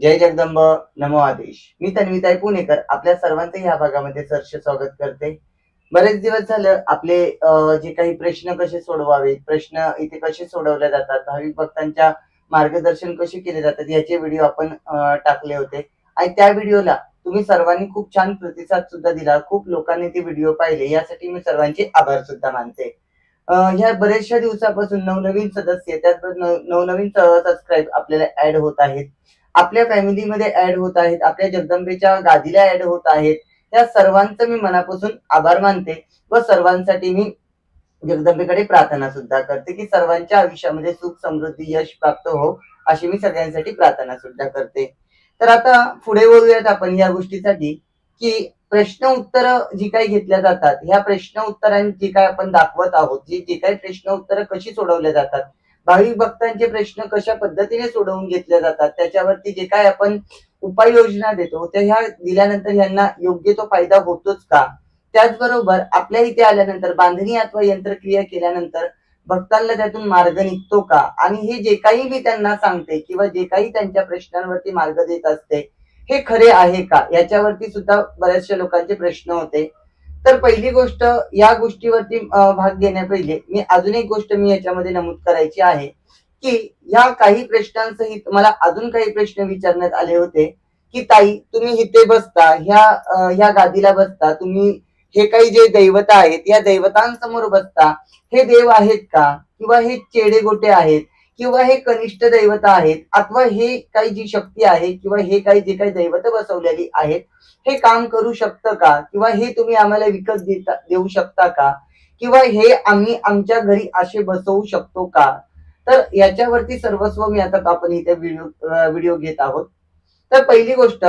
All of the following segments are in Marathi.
जय जगदंब नमो आदेश। मी तन्विताई पुणेकर आपल्या सर्वांचे या भागामध्ये सहर्ष स्वागत करते। बरेच दिवस झालं आपले जे काही प्रश्न कसे सोडवावे, प्रश्न इथे कसे सोडवले जातात, भाविक भक्तांच्या मार्गदर्शन कसे केले जातात याचे व्हिडिओ आपण टाकले होते आणि त्या व्हिडिओला तुम्ही सर्वांनी खूप छान प्रतिसाद सुद्धा दिला। खूप लोकांनी ते व्हिडिओ पाहिले, यासाठी मी सर्वांचे आभार सुद्धा मानते। ह्या बऱ्याचशा दिवसापासून नवनवीन सदस्य त्याचबरोबर नवनवीन सबस्क्राईब आपल्याला ऍड होत आहेत, आपल्या फॅमिलीमध्ये ऍड होत आहेत, आपल्या जगदंबेच्या गादीला ऍड होत आहेत। त्या सर्वांचं मी मनापासून आभार मानते व सर्वांसाठी मी जगदंबेकडे प्रार्थना सुद्धा करते की सर्वांच्या आयुष्यामध्ये सुख समृद्धी यश प्राप्त हो, अशी मी सगळ्यांसाठी प्रार्थना सुद्धा करते। तर आता पुढे बोलूयात आपण या गोष्टीसाठी की प्रश्न उत्तर जी काही घेतल्या जातात, ह्या प्रश्न उत्तरांची जी काय आपण दाखवत आहोत, जी काही प्रश्न उत्तर कशी सोडवल्या जातात, भाविक भक्तांचे प्रश्न कशा पद्धतीने सोडवून घेतले जातात, त्याच्यावरती जे काय आपण उपाययोजना देतो त्या ह्या दिल्यानंतर ह्यांना योग्य तो फायदा होतोच का, त्याचबरोबर आपल्या इथे आल्यानंतर बांधणी अथवा यंत्रक्रिया केल्यानंतर भक्तांना त्यातून मार्ग निघतो का, आणि हे जे काही मी त्यांना सांगते किंवा जे काही त्यांच्या प्रश्नांवरती मार्ग देत असते हे खरे आहे का, याच्यावरती सुद्धा बऱ्याचशा लोकांचे प्रश्न होते। तर पहिली गोष्ट, या गोष्टीवरती भाग घेण्यापहिले मी अजून एक गोष्ट मी याच्यामध्ये नमूद करायची आहे की या काही प्रश्नांसहित मला अजून काही प्रश्न विचारण्यात आले होते की ताई तुम्ही इथे बसता, ह्या गादीला बसता, तुम्ही हे काही जे दैवता आहेत या दैवतांसमोर बसता, हे देव आहेत का, किंवा हे चेडे गोटे आहेत, किंवा हे कनिष्ठ दैवता आहेत, अथवा हे काही जी शक्ती आहे किंवा हे काही जे काही दैवत बसवलेली आहेत हे काम करू शकतं का, किंवा हे तुम्ही आम्हाला विकत देऊ शकता का, किंवा हे आम्ही आमच्या घरी असे बसवू शकतो का। तर याच्यावरती सर्वस्व मी आता आपण इथे व्हिडिओ घेत आहोत। तर पहिली गोष्ट,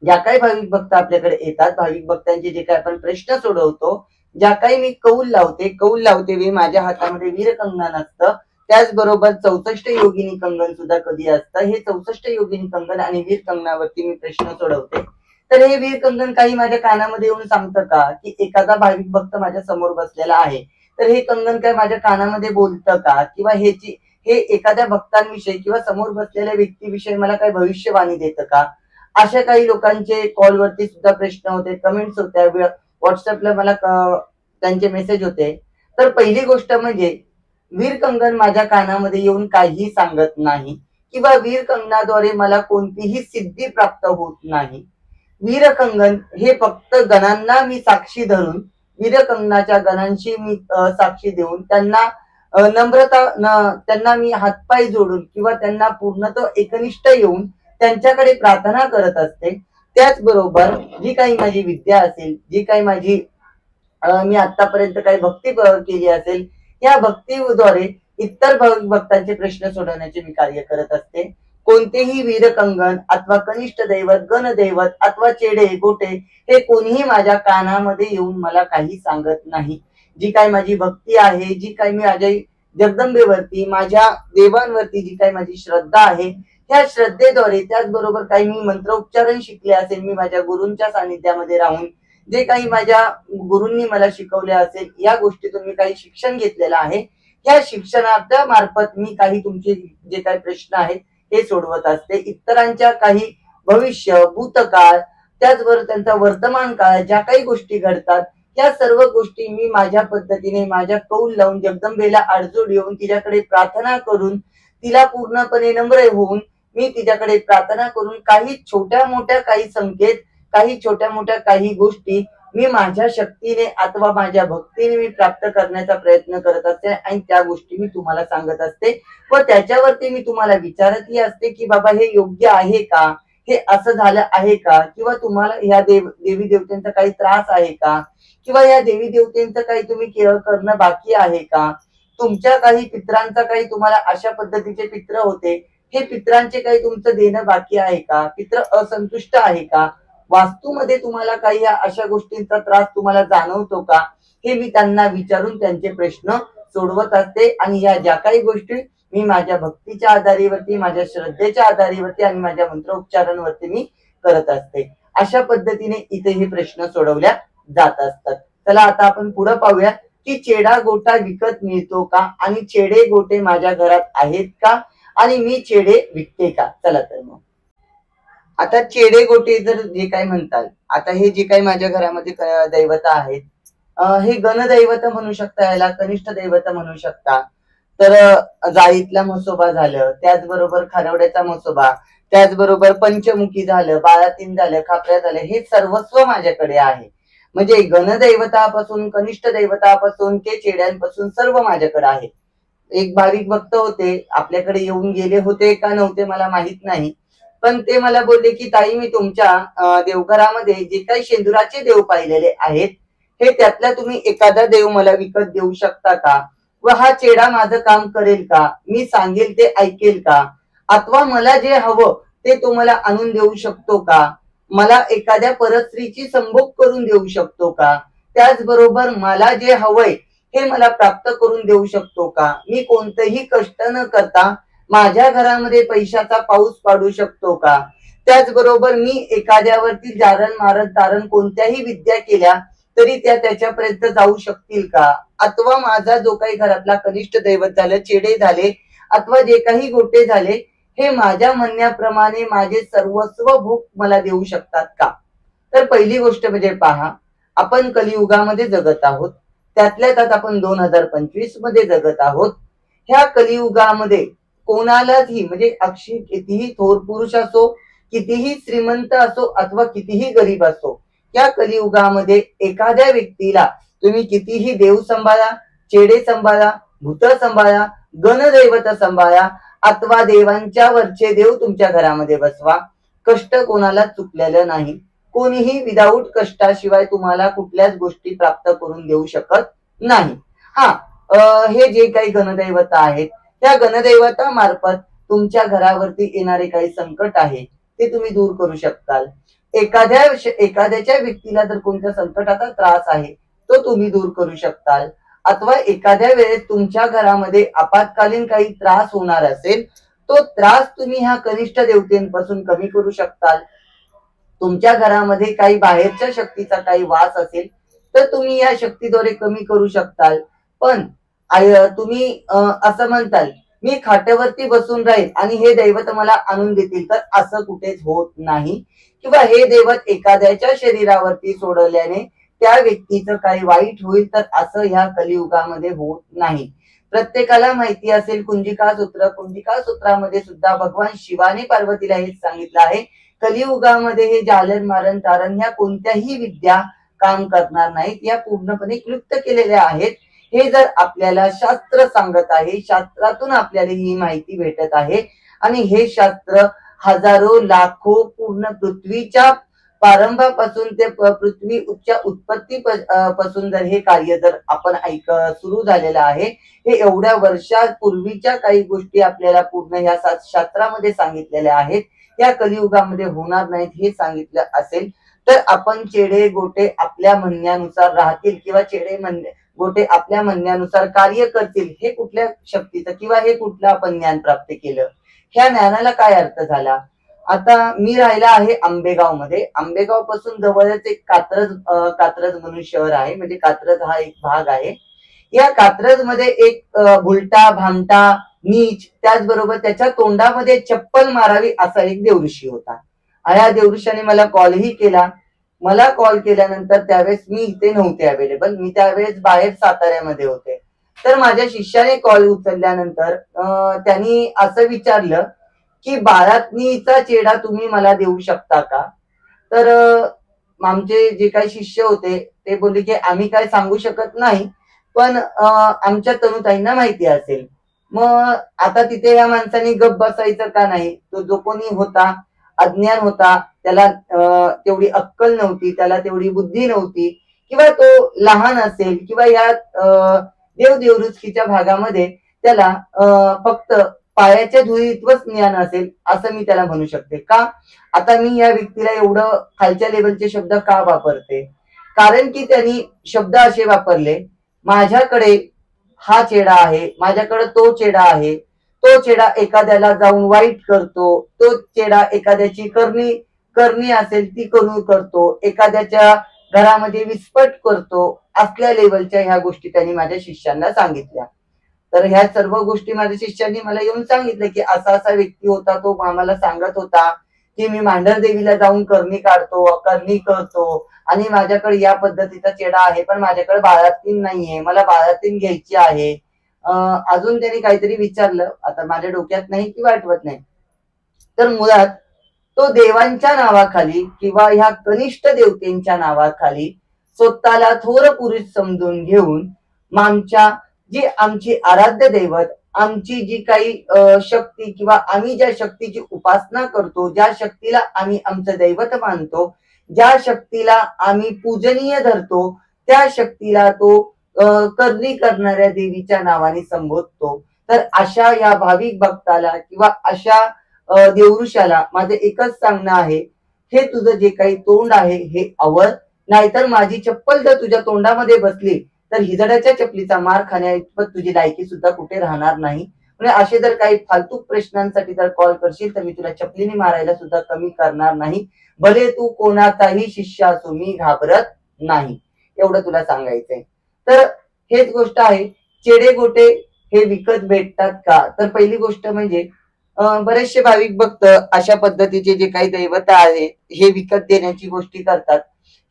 ज्या काही भाविक भक्त आपल्याकडे येतात, भाविक भक्तांचे जे काही आपण प्रश्न सोडवतो, ज्या काही मी कौल लावते वेळी माझ्या हातामध्ये वीर कंगन असतं, त्याचबरोबर 64 योगिनी कंगन सुद्धा कधी असतं। हे 64 योगिनी कंगन आणि वीर कंगनावरती मी प्रश्न सोडवते। तर हे वीर कंगन काही माझ्या कानामध्ये येऊन सांगतं का की एखादा भाविक भक्त माझ्या समोर बसलेला आहे, तर हे कंगन काय माझ्या कानामध्ये बोलतं का, किंवा हे एखाद्या भक्तांविषयी किंवा समोर बसलेल्या व्यक्तीविषयी मला काय भविष्यवाणी देतं का, अशा काही लोकांचे कॉलवरती सुद्धा प्रश्न होते, कमेंट्स होत्या, व्हॉट्सअपला मला त्यांचे मेसेज होते। तर पहिली गोष्ट म्हणजे वीर कंगन माझ्या कानामध्ये येऊन काही सांगत नाही किंवा वीर कंगनाद्वारे मला कोणतीही सिद्धी प्राप्त होत नाही। वीर कंगन हे फक्त गणांना मी साक्षी धरून, वीर कंगनाच्या गणांशी मी साक्षी देऊन त्यांना त्यांना मी हातपाय जोडून किंवा त्यांना पूर्णतः एकनिष्ठ येऊन त्यांच्याकडे प्रार्थना करत असते। त्याचबरोबर जी काही माझी विद्या असेल, जी काही माझी मी आतापर्यंत काही भक्ती केली असेल, या भक्तीद्वारे इतर भाविक भक्तांचे प्रश्न सोडवण्याचे मी कार्य करत असते। कोणतेही वीरकंगन अथवा कनिष्ठ दैवत, गणदैवत अथवा चेडे गोटे हे कोणीही माझ्या कानामध्ये येऊन मला काही सांगत नाही। जी काही माझी भक्ती आहे, जी काही मी माझ्या जगदंबेवरती, माझ्या देवांवरती जी काही माझी श्रद्धा आहे, ह्या श्रद्धेद्वारे, त्याचबरोबर काही मी मंत्रोच्चारण शिकले असेल, मी माझ्या गुरूंच्या सानिध्यामध्ये राहून जे काही माझ्या गुरूंनी मला शिकवले असेल, या गोष्टीतून मी काही शिक्षण घेतलेलं आहे, या शिक्षणाच्या मार्फत मी काही तुमचे जे काही प्रश्न आहेत हे सोडवत असते। इतरांच्या काही भविष्य, भूतकाळ, त्याचबरोबर त्यांचा वर्तमान काळ, ज्या काही गोष्टी घडतात या सर्व गोष्टी मी माझ्या पद्धतीने, माझ्या कौल लावून जगदंबेला आडजोड येऊन तिच्याकडे प्रार्थना करून, तिला पूर्णपणे नम्र होऊन मी तिच्याकडे प्रार्थना करून काही छोट्या मोठ्या काही संकेत, काही छोट्या मोठ्या काही गोष्टी मी माझ्या शक्तीने अथवा माझ्या भक्तीने मी प्राप्त करण्याचा प्रयत्न करत असते आणि त्या गोष्टी मी तुम्हाला सांगत असते व त्याच्यावरती मी तुम्हाला विचारतही असते की बाबा हे योग्य आहे का, हे असं झालं आहे का, किंवा तुम्हाला या देवी देवतांचा काही त्रास आहे का, किंवा या देवी देवतांचं काही तुम्ही केअर करणं बाकी आहे का, तुमच्या काही पित्रांचा काही तुम्हाला अशा पद्धतीचे पित्र होते, हे पित्रांचे काही तुमचं देणं बाकी आहे का, पित्र असंतुष्ट आहे का, वास्तूमध्ये तुम्हाला काही अशा गोष्टींचा त्रास तुम्हाला जाणवतो का, हे मी त्यांना विचारून त्यांचे प्रश्न सोडवत असते। आणि या ज्या काही गोष्टी मी माझ्या भक्तीच्या आधारावरती, माझ्या श्रद्धेच्या आधारावरती आणि माझ्या मंत्रोच्चारांवरती मी करत असते, अशा पद्धतीने इथे हे प्रश्न सोडवल्या जात असतात। चला आता आपण पुढे पाहूया की चेडा गोटा विकत मिळतो का, आणि चेडे गोटे माझ्या घरात आहेत का, आणि मी चेडे विकते का। चला तर मग आता चेडे गोटे जर जे काही म्हणताल, आता हे जे काही माझ्या घरामध्ये दैवता आहेत, हे गणदैवत म्हणू शकता, याला कनिष्ठ दैवत म्हणू शकता. तर जाळीतला म्हसोबा झालं, त्याचबरोबर खारवड्याचा म्हसोबा, त्याचबरोबर पंचमुखी झालं, बाळातीन झालं, खापऱ्या झालं, हे सर्वस्व माझ्याकडे आहे. म्हणजे गणदैवतापासून कनिष्ठ दैवतापासून ते चेड्यांपासून सर्व माझ्याकडे आहे. एक भाविक भक्त होते, आपल्याकडे येऊन गेले होते का नव्हते मला माहित नाही, पण ते मला बोलले की ताई, मी तुमच्या देवघरामध्ये जे काही शेंदुराचे देव पाहिलेले आहेत, हे त्यातला तुम्ही एखादा देव मला विकत देऊ शकता का, व हा चेडा माझं काम करेल का, मी सांगेल ते ऐकेल का, अथवा मला जे हवं ते तो मला आणून देऊ शकतो का, मला एखाद्या परस्त्रीची संभोग करून देऊ शकतो का, त्याचबरोबर मला जे हवंय हे मला प्राप्त करून देऊ शकतो का, मी कोणतेही कष्ट न करता माझ्या घरामध्ये पैशाचा पाऊस पाडू शकतो का, त्याचबरोबर मी एखाद्यावरती जारण मारण तारण कोणत्याही विद्या केल्या तरी त्या त्याच्यापर्यंत जाऊ शकतील का, अथवा माझा जो काही घरातला कनिष्ठ दैवत झालं, चेडे झाले अथवा जे काही गोटे झाले, हे माझ्या म्हणण्याप्रमाणे माझे सर्वस्व भोग मला देऊ शकतात का. तर पहिली गोष्ट म्हणजे पहा, आपण कलियुगामध्ये जगत आहोत, त्यातल्या त्यात आपण 2025 मध्ये जगत आहोत. ह्या कलियुगामध्ये कोणालाही म्हणजे अक्षी कितीही थोर पुरुष असो, कितीही श्रीमंत असो अथवा कितीही गरीब असो, या कलियुगामध्ये एखाद्या व्यक्तीला तुम्ही कितीही देव सांभाळा, चेडे सांभाळा, भूत सांभाळा, गणदैवत सांभाळा अथवा देवांच्या वरचे देव तुमच्या घरामध्ये बसवा, कष्ट कोणाला चुकलेलं नाही. कोणीही विदाऊट कष्टाशिवाय तुम्हाला कुठल्याच गोष्टी प्राप्त करून देऊ शकत नाही. हा, हे जे काही गणदैवता आहेत, त्या गणदैवता मार्फत तुमच्या घरावरती येणारे काही संकट आहे ते तुम्ही दूर करू शकताल. एखाद्याच्या व्यक्तीला जर कोणत्या संकटाचा त्रास आहे तो तुम्ही दूर करू शकताल, अथवा एखाद्या वेळेस तुमच्या घरामध्ये आपत्कालीन काही त्रास होणार असेल, तो त्रास तुम्ही ह्या कनिष्ठ देवतेपासून कमी करू शकताल. तुमच्या घरामध्ये काही बाहेरच्या शक्तीचा काही वास असेल तर तुम्ही या शक्तीद्वारे कमी करू शकताल. पण तुम्ही असं म्हणताल मी खाट्यावरती बसून राहील आणि हे दैवत मला आणून देतील, तर असं कुठेच होत नाही. किंवा हे दैवत एखाद्याच्या शरीरावरती सोडवल्याने त्या व्यक्तीचं काही वाईट होईल, तर असं ह्या कलियुगामध्ये होत नाही. प्रत्येकाला माहिती असेल कुंजिका सूत्रामध्ये सुद्धा भगवान शिवाने पार्वतीला हेच सांगितलं आहे, कलियुगामध्ये हे जालन मारण तारण ह्या कोणत्याही विद्या काम करणार नाहीत, या पूर्णपणे क्लुप्त केलेल्या आहेत. हे जर आपल्याला शास्त्र सांगत आहे, शास्त्रातून आपल्याला ही माहिती भेटत आहे, आणि हे शास्त्र हजारो लाखो पूर्ण पृथ्वीच्या प्रारंभापासून ते पृथ्वीच्या उत्पत्ती पासून जर हे कार्य जर आपण सुरू झालेलं आहे, हे एवढ्या वर्षापूर्वीच्या काही गोष्टी आपल्याला पूर्ण ह्या शास्त्रामध्ये सांगितलेल्या आहेत, या कलियुगामध्ये होणार नाहीत हे सांगितलं असेल, तर आपण चेडे गोटे आपल्या म्हणण्यानुसार राहतील किंवा गोटे आपल्या म्हणण्यानुसार कार्य करतील, हे कुठल्या शक्तीचं किंवा हे कुठलं आपण ज्ञान प्राप्त केलं, ह्या ज्ञानाला काय अर्थ झाला. आता मी राहिला आहे आंबेगाव मध्ये, आंबेगाव पासून जवळच एक कात्रज म्हणून शहर आहे, म्हणजे कात्रज हा एक भाग आहे. या कात्रज मध्ये एक भुलटा भामटा नीच, त्याचबरोबर त्याच्या तोंडामध्ये चप्पल मारावी असा एक देवऋषी होता. या देवऋषाने मला कॉलही केला. मला कॉल केल्यानंतर त्यावेळेस मी इथे नव्हते अवेलेबल, मी त्यावेळेस बाहेर साताऱ्यामध्ये होते. तर माझ्या शिष्याने कॉल उचलल्यानंतर त्यांनी असं विचारलं की बाळातनीचा चेडा तुम्ही मला देऊ शकता का. तर आमचे जे काही शिष्य होते ते बोलले की आम्ही काय सांगू शकत नाही, पण आमच्या तनुताईंना माहिती असेल. मग आता तिथे या माणसाने गप बसायचं का नाही, तो जो कोणी होता अज्ञान होता, त्याला तेवढी अक्कल नव्हती, त्याला तेवढी बुद्धी नव्हती, किंवा तो लहान असेल, किंवा या देवदेवरुचकीच्या भागामध्ये त्याला फक्त पायाच्या धुळीतवंच ज्ञान असेल असं मी त्याला म्हणू शकते. का आता मी या व्यक्तीला एवढं खालच्या लेवलचे शब्द का वापरते, कारण की त्यांनी शब्द असे वापरले, माझ्याकडे हा चेडा आहे, माझ्याकडे तो चेडा आहे, तो चेडा एखाद्याला जाऊन वाईट करतो, तो चेडा एखाद्याची करणी असेल ती करतो, एखाद्याच्या घरामध्ये विस्फोट करतो, असल्या लेवलच्या ह्या गोष्टी त्यांनी माझ्या शिष्यांना सांगितल्या. तर ह्या सर्व गोष्टी माझ्या शिष्यांनी मला येऊन सांगितलं की असा असा व्यक्ती होता, तो आम्हाला सांगत होता की मी मांढर देवीला जाऊन करणी काढतो, करणी करतो आणि माझ्याकडे या पद्धतीचा चेडा आहे, पण माझ्याकडे बाळातीन नाहीये, मला बाळातीन घ्यायची आहे. अजून त्यांनी काहीतरी विचारलं, आता माझ्या डोक्यात नाही किंवा आठवत नाही. तर मुळात तो देवांच्या नावाखाली किंवा ह्या कनिष्ठ देवतेंच्या नावाखाली स्वतःला थोर पुरुष समजून घेऊन जी आमची आराध्य दैवत, आमची जी काही शक्ती किंवा आम्ही ज्या शक्तीची उपासना करतो, ज्या शक्तीला आम्ही आमचं दैवत मानतो, ज्या शक्तीला आम्ही पूजनीय धरतो, त्या शक्तीला तो करणी करणाऱ्या देवीच्या नावाने संबोधतो. तर अशा या भाविक भक्ताला किंवा अशा देवऋषाला माझं एकच सांगणं आहे, हे तुझं जे काही तोंड आहे हे आवड, नाहीतर माझी चप्पल जर तुझ्या तोंडामध्ये बसली तर हिजड्याच्या चपलीचा मार खाण्याइतपत तुझी लायकी सुद्धा कुठे राहणार नाही. म्हणजे असे जर काही फालतू प्रश्नांसाठी जर कॉल करशील तर मी तुला चपलीने मारायला सुद्धा कमी करणार नाही. भले तू कोणाचाही शिष्य असो, मी घाबरत नाही. एवढं तुला सांगायचंय. तर हेच गोष्ट आहे, चेडे गोटे हे विकत भेटतात का? तर पहिली गोष्ट म्हणजे बरेचसे भाविक भक्त अशा पद्धतीचे जे काही दैवत आहे हे विकत देण्याची गोष्टी करतात.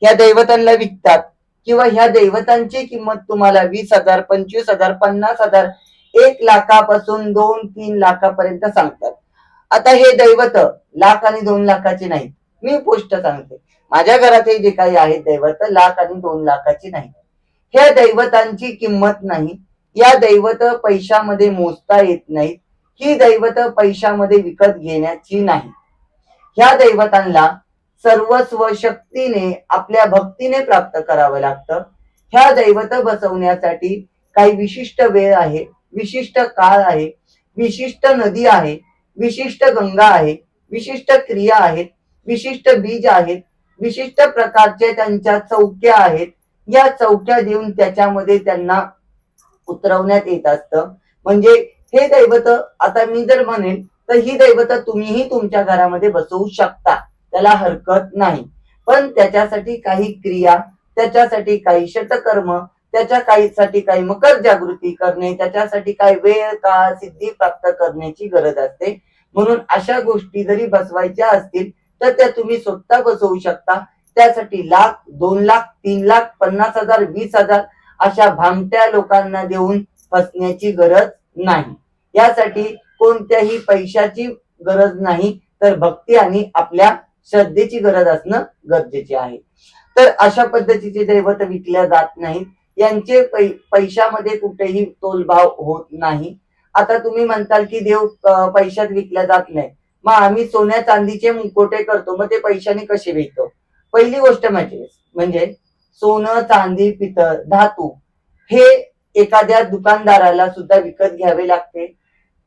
ह्या दैवतांना विकतात किंवा ह्या दैवतांची किंमत तुम्हाला 20,000, 25,000, 50,000, 1 लाखापासून 2-3 लाखापर्यंत सांगतात. आता हे दैवत लाख आणि 2 लाखाचे नाहीत. मी पोस्ट सांगते, माझ्या घरात हे जे काही आहेत दैवत लाख आणि 2 लाखाची नाही. ह्या दैवतांची किंमत नाही. या दैवत पैशामध्ये मोजता येत नाहीत. ही दैवत पैशामध्ये विकत घेण्याची नाही. ह्या दैवतांना सर्वस्व शक्तीने आपल्या भक्तीने प्राप्त करावं लागतं. ह्या दैवत बसवण्यासाठी काही विशिष्ट वेळ आहे, विशिष्ट काळ आहे, विशिष्ट नदी आहे, विशिष्ट गंगा आहे, विशिष्ट क्रिया आहेत, विशिष्ट बीज आहेत, विशिष्ट प्रकारचे त्यांच्या चौक्या आहेत. या चौक्या देऊन त्याच्यामध्ये त्यांना उतरवण्यात येत असतं. म्हणजे हे दैवत, आता मी जर म्हणेन तर ही दैवत तुम्हीही तुमच्या घरामध्ये बसवू शकता, त्याला हरकत नाही. पण त्याच्यासाठी काही क्रिया, त्याच्यासाठी काही शतकर्म, त्याच्या काहीसाठी काही मकर जागृती करणे, त्याच्यासाठी काही वेळ काळ सिद्धी प्राप्त करण्याची गरज असते. म्हणून अशा गोष्टी जरी बसवायच्या असतील तर त्या तुम्ही स्वतः बसवू शकता. त्यासाठी लाख, 2 लाख, 3 लाख, 50,000, 20,000 अशा भामट्या लोकांना देऊन फसण्याची गरज नाही. यासाठी कोणत्याही पैशाची गरज नाही, तर भक्ती आणि आपल्या श्रद्धेची गरज असणं गरजेचे आहे. तर अशा पद्धतीचे दैवत विकल्या जात नाहीत. यांचे पैशामध्ये कुठेही तोलभाव होत नाही. आता तुम्ही म्हणताल की देव पैशात विकल्या जात नाही, मग आम्ही सोन्या चांदीचे मुखवटे करतो, मग ते पैशाने कसे विकतो? पहिली गोष्ट म्हणजे सोनं, चांदी, पितळ, धातू हे एखाद्या दुकानदाराला सुद्धा विकत घ्यावे लागते.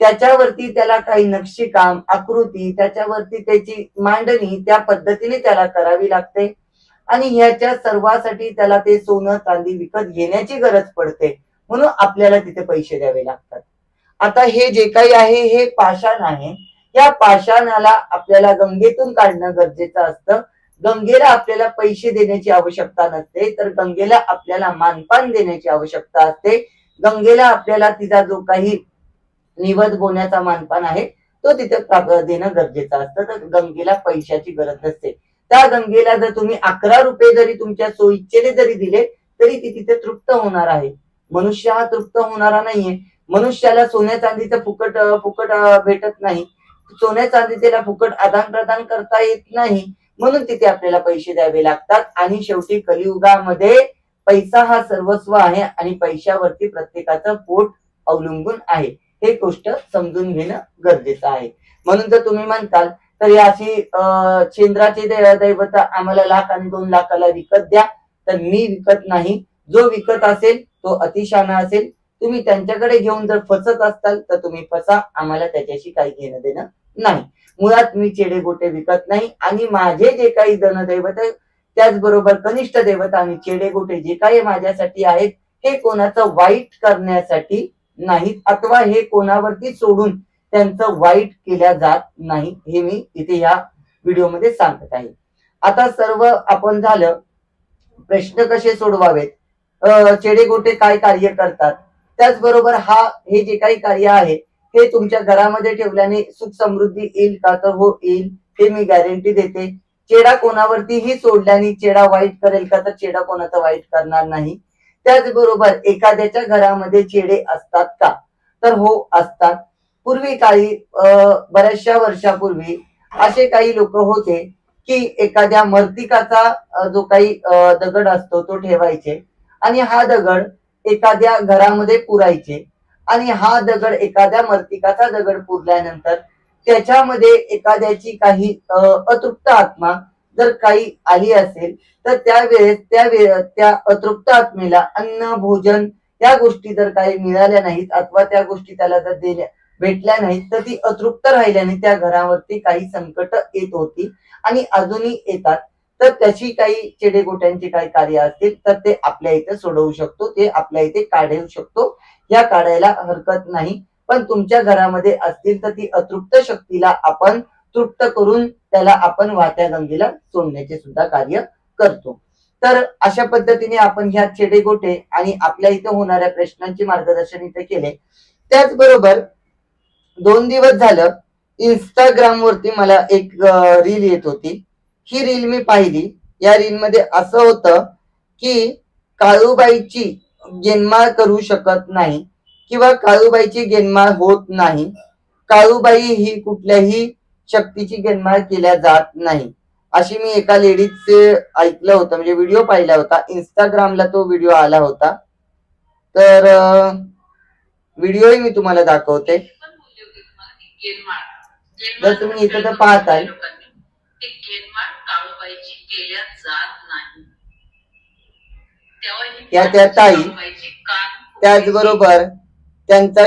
त्याच्यावरती त्याला काही नक्षीकाम, आकृती, त्याच्यावरती त्याची मांडणी त्या पद्धतीने त्याला करावी लागते आणि ह्याच्या सर्वासाठी त्याला ते सोनं चांदी विकत घेण्याची गरज पडते. म्हणून आपल्याला तिथे पैसे द्यावे लागतात. आता हे जे काही आहे हे पाषाण आहे. या पाषाणाला आपल्याला गंगेतून काढणं गरजेचं असतं. गंगेला आपल्याला पैसे देण्याची आवश्यकता नसते, तर गंगेला आपल्याला मानपान देण्याची आवश्यकता असते. गंगेला आपल्याला तिचा जो काही निवद बोलण्याचा मानपान आहे तो तिथे देणं गरजेचं असतं. तर गंगेला पैशाची गरज नसते. त्या गंगेला जर तुम्ही 11 रुपये जरी तुमच्या सोयीच्छेने जरी दिले तरी ती तिथे तृप्त होणार आहे. मनुष्य हा तृप्त होणारा नाहीये. मनुष्याला सोन्या चांदीचं फुकट फुकट भेटत नाही. सोन्या चांदी त्याला फुकट आदान प्रदान करता येत नाही. म्हणून तिथे आपल्याला पैसे द्यावे लागतात. आणि शेवटी कलियुगामध्ये पैसा हा सर्वस्व आहे आणि पैशावरती प्रत्येकाचं पोट अवलंबून आहे. हे गोष्ट समजून घेणं गरजेचं आहे. म्हणून जर तुम्ही म्हणताल तर अशी चंद्राचे दैवत आम्हाला लाख आणि 2 लाखाला विकत द्या, तर मी विकत नाही. जो विकत असेल तो अतिशहाणा असेल. तुम्ही त्यांच्याकडे घेऊन जर फसत असताल तर तुम्ही फसा, आम्हाला त्याच्याशी काही घेणं देणं नाही. मुळात मी चेडे गोटे विकत नाही आणि माझे जे काही धनदैवत त्याचबरोबर कनिष्ठ दैवत आणि चेडे गोटे जे काही माझ्यासाठी आहेत हे कोणाचं वाईट करण्यासाठी नाहीत, अथवा हे कोणावरती सोडून त्यांचं वाईट केल्या जात नाही, हे मी इथे या व्हिडिओमध्ये सांगत आहे. आता सर्व आपण झालं. प्रश्न कसे सोडवावेत, चेडे गोटे काय कार्य करतात, त्याचबरोबर हे जे काही कार्य आहे हे तुमच्या घरामध्ये ठेवल्याने सुख समृद्धी येईल का? तर हो, येईल. हे मी गॅरंटी देते. चेडा कोणावरतीही सोडल्याने चेडा वाईट करेल का, तर चेडा कोणाचा वाईट करणार नाही. त्याचबरोबर एखाद्याच्या घरामध्ये चेडे असतात का, तर हो असतात. पूर्वी काळी बऱ्याचशा वर्षापूर्वी असे काही लोक होते की एखाद्या मर्तिकाचा जो काही दगड असतो तो ठेवायचे आणि हा दगड एखाद्या घरामध्ये पुरायचे आणि हा दगड एखाद्या मर्तिकाचा दगड पुरल्यानंतर त्याच्यामध्ये एखाद्याची काही अतृप्त आत्मा जर काही आली असेल तर त्यावेळेस त्या अतृप्त आत्मेला अन्न भोजन या गोष्टी जर काही मिळाल्या नाहीत अथवा त्या गोष्टी त्याला जर भेटल्या नाहीत तर ती अतृप्त राहिल्याने त्या घरावरती काही संकट येत होती आणि अजूनही येतात. तर त्याची काही चेडेगोट्यांची काही कार्य असतील तर ते आपल्या इथे सोडवू शकतो, ते आपल्या इथे काढू शकतो, या काढायला हरकत नाही. पण तुमच्या घरामध्ये असतील तर ती अतृप्त शक्तीला आपण तृप्त करून त्याला आपण वाहत्या गंगेला सोडण्याचे सुद्धा कार्य करतो. तर अशा पद्धतीने आपण ह्या चेडेगोटे आणि आपल्या इथे होणाऱ्या प्रश्नांचे मार्गदर्शन इथे केले. त्याचबरोबर 2 दिवस झालं इंस्टाग्राम वरती मला एक रील येत होती. ही रील मी पाहिली. या रील मध्ये असं होतं की काळूबाईची गेनमाळ करू शकत नाही किंवा काळूबाईची गेनमाळ होत नाही. काळूबाई ही कुठल्याही शक्तीची गेनमाळ केल्या जात नाही अशी मी एका लेडीजचे ऐकलं होतं, म्हणजे व्हिडिओ पाहिला होता. इंस्टाग्रामला तो व्हिडिओ आला होता. तर व्हिडिओही मी तुम्हाला दाखवते. जर तुम्ही इथं तर पाहताय त्या ताई, त्याचबरोबर त्यांचा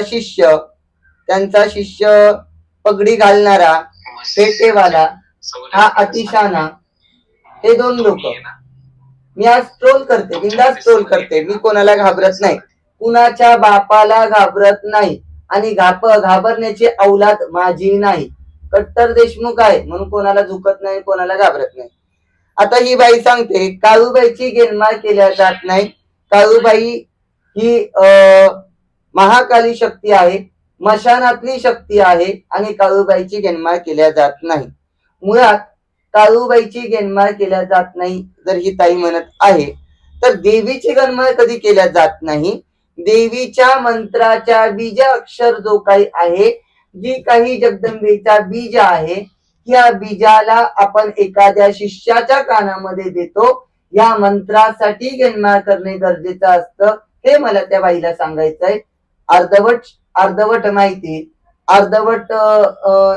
शिष्य पगडी घालणारा फेटेवाला हा अतिशाना, हे 2 लोक. मी आज ट्रोल करते, बिंदास ट्रोल करते. मी कोणाला घाबरत नाही, कुणाच्या बापाला घाबरत नाही आणि घाबरण्याची औलाद माझी नाही. कट्टर देशमुख आहे म्हणून कोणाला झुकत नाही, कोणाला घाबरत नाही. आता ही बाई सांगते काळूबाईची गेनमाळ केल्या जात नाही. काळूबाई ही महाकाली शक्ती आहे, मशानातली शक्ती आहे आणि काळूबाईची गेनमाळ केल्या जात नाही. मुळात काळूबाईची गेनमाळ केल्या जात नाही जर ही ताई म्हणत आहे तर देवीची गेनमाळ कधी केल्या जात नाही. देवीच्या मंत्राच्या बीज अक्षर जो काही आहे, जी काही जगदंबेचा बीज आहे, या बीजाला आपण एखाद्या शिष्याच्या कानामध्ये देतो. या मंत्रासाठी गेनमाळ करणे गरजेचं असतं, हे मला त्या बाईला सांगायचंय. अर्धवट माहिती, अर्धवट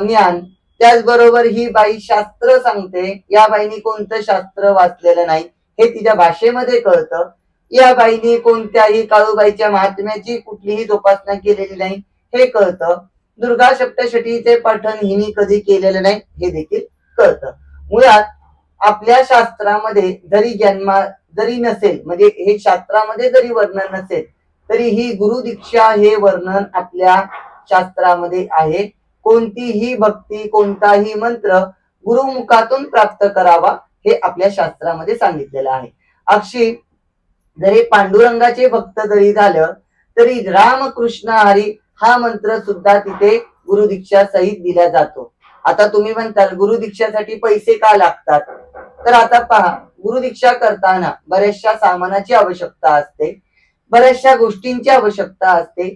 ज्ञान. त्याचबरोबर ही बाई शास्त्र सांगते. या बाईनी कोणतं शास्त्र वाचलेलं नाही हे तिच्या भाषेमध्ये कळतं. या बाईनी कोणत्याही काळूबाईच्या महात्म्याची कुठलीही जोपासना केलेली नाही हे कळतं. दुर्गा सप्तशतीचे पठण हिने कधी केलेलं नाही हे देखील कळतं. मुळात आपल्या शास्त्रामध्ये जरी नसेल, म्हणजे हे शास्त्रामध्ये जरी वर्णन नसेल तरी ही गुरुदीक्षा हे वर्णन आपल्या शास्त्रामध्ये आहे. कोणतीही भक्ती, कोणताही मंत्र गुरुमुखातून प्राप्त करावा हे आपल्या शास्त्रामध्ये सांगितलेलं आहे. अक्षी जरी पांडुरंगाचे भक्त जरी झालं तरी रामकृष्ण हरी हा मंत्र सुद्धा तिथे गुरुदीक्षा सहित दिला जातो. आता तुम्ही म्हणताल गुरुदीक्षासाठी पैसे का लागतात, तर आता पहा, गुरुदीक्षा करताना बऱ्याचशा सामानाची आवश्यकता असते, बऱ्याचशा गोष्टींची आवश्यकता असते,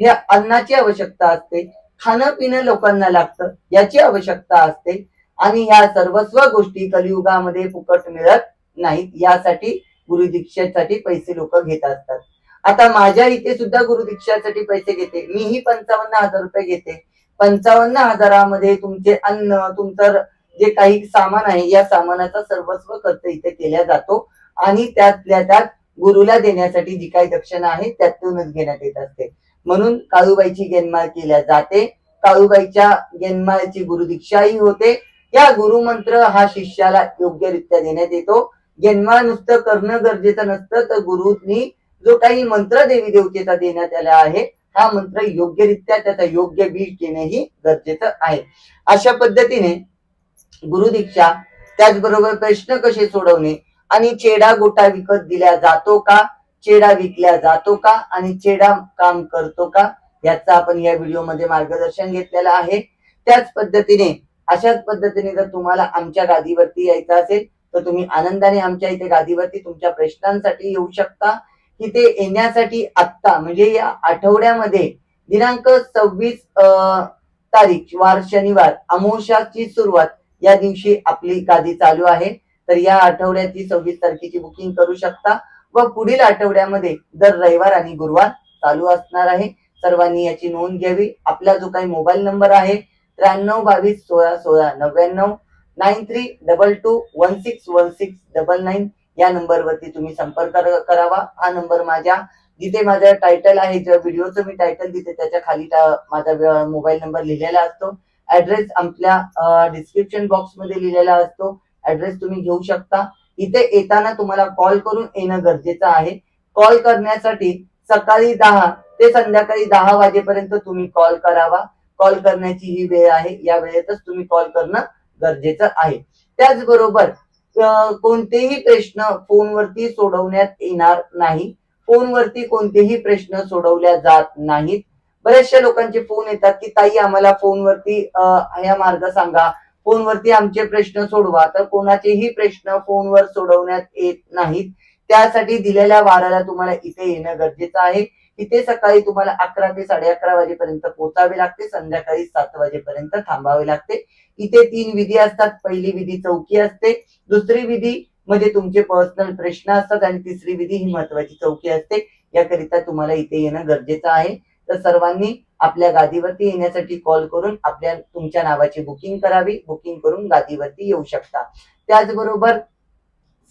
हे अन्नाची आवश्यकता असते, खाणं पिणं लोकांना लागतं याची आवश्यकता असते आणि ह्या सर्वस्व गोष्टी कलियुगामध्ये फुकट मिळत नाहीत. यासाठी गुरुदीक्षेसाठी पैसे लोक घेत असतात. आता माझ्या इथे सुद्धा गुरुदीक्षासाठी पैसे घेते, मीही 55,000 रुपये घेते. 55,000मध्ये तुमचे अन्न, तुमचं जे काही सामान आहे या सामानाचा सर्वस्व खर्च इथे केला जातो आणि त्यातल्या त्यात गुरुला देण्यासाठी जी काही दक्षिणा आहे त्यातूनच घेण्यात येत असते. म्हणून काळूबाईची गेनमाळ केल्या जाते. काळूबाईच्या गेनमाळची गुरुदीक्षाही होते. या गुरुमंत्र हा शिष्याला योग्यरित्या देण्यात येतो. गेनमाळ नुसतं करणं गरजेचं नसतं, तर गुरुनी जो काही मंत्र देवी देवतेचा देण्यात आला आहे हा मंत्र योग्यरित्या त्याचा योग्य बीज देणेही गरजेचं आहे. अशा पद्धतीने गुरुदीक्षा, त्याचबरोबर प्रश्न कसे सोडवणे आणि चेडा गोटा विकत दिला जातो का, चेडा विकला जातो का आणि चेडा काम करतो का, याचा आपण या व्हिडिओ मध्ये मार्गदर्शन घेतलेलं आहे. त्याच पद्धतीने अशाच पद्धतीने जर तुम्हाला आमच्या गादीवरती यायचं असेल तर तुम्ही आनंदाने आमच्या इथे गादीवरती तुमच्या प्रश्नांसाठी येऊ शकता. इथे येण्यासाठी आत्ता म्हणजे या आठवड्यामध्ये दिनांक 26 तारीख वार शनिवार अमावस्याची सुरुवात या दिवशी आपली गादी चालू आहे. तर या आठवड्याची 26 तारखेची बुकिंग करू शकता व पुढील आठवड्यामध्ये दर रविवार आणि गुरुवार चालू असणार आहे. सर्वांनी याची नोंद घ्यावी. आपला जो काही मोबाईल नंबर आहे 9322161699 9322161699 या नंबरवरती तुम्ही संपर्क करावा. हा नंबर माझ्या जिथे माझा टायटल आहे, ज्या व्हिडिओचं मी टायटल देते त्याच्या खाली माझा मोबाईल नंबर लिहिलेला असतो. ऍड्रेस आपल्या डिस्क्रिप्शन बॉक्स मध्ये लिहिलेला असतो. ऍड्रेस तुम्ही घेऊ शकता. इथे येताना तुम्हाला कॉल करून येणं गरजेचं आहे. कॉल करण्यासाठी सकाळी 10 ते संध्याकाळी 10 वाजेपर्यंत तुम्ही कॉल करावा. कॉल करण्याची ही वेळ आहे. या वेळेतच तुम्ही कॉल करणं गरजेचं आहे. त्याचबरोबर कोणतेही प्रश्न फोनवरती सोडवण्यात येणार नाही. फोनवरती कोणतेही प्रश्न सोडवल्या जात नाहीत. बऱ्याचशा लोकांचे फोन येतात की ताई आम्हाला फोनवरती या मार्ग सांगा, फोनवरती आमचे प्रश्न सोडवा. तर कोणाचेही प्रश्न फोनवर सोडवण्यात येत नाहीत. त्यासाठी दिलेल्या वाराला तुम्हाला इथे येणं गरजेचं आहे. इथे सकाळी तुम्हाला 11 ते 11:30 वाजेपर्यंत पोहोचावे लागते. संध्याकाळी 7 वाजेपर्यंत थांबावे लागते. इथे 3 विधी असतात. पहिली विधी चौकी असते, दुसरी विधी म्हणजे तुमचे पर्सनल प्रश्न असतात आणि तिसरी विधी ही महत्वाची चौकी असते. याकरिता तुम्हाला इथे येणं गरजेचं आहे. तर सर्वांनी आपल्या गादीवरती येण्यासाठी कॉल करून तुमच्या नावाची बुकिंग करावी. बुकिंग करून गादीवरती येऊ शकता. त्याचबरोबर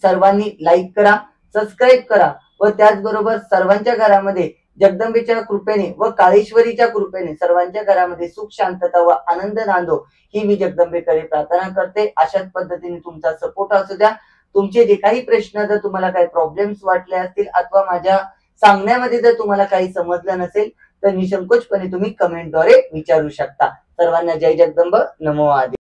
सर्वांनी लाईक करा, सबस्क्राईब करा व त्याचबरोबर सर्वांच्या घरामध्ये जगदंबेच्या कृपेने व काळेश्वरीच्या कृपेने सर्वांच्या घरामध्ये सुख, शांतता व आनंद नांदो ही मी जगदंबेकडे प्रार्थना करते. अशाच पद्धतीने तुमचा सपोर्ट असू द्या. तुमचे जे काही प्रश्न, जर तुम्हाला काही प्रॉब्लेम्स वाटले असतील अथवा माझ्या सांगण्यामध्ये जर तुम्हाला काही समजलं नसेल तर निसंकोचपणे तुम्ही कमेंटद्वारे विचारू शकता. सर्वांना जय जगदंब. नमो आदि.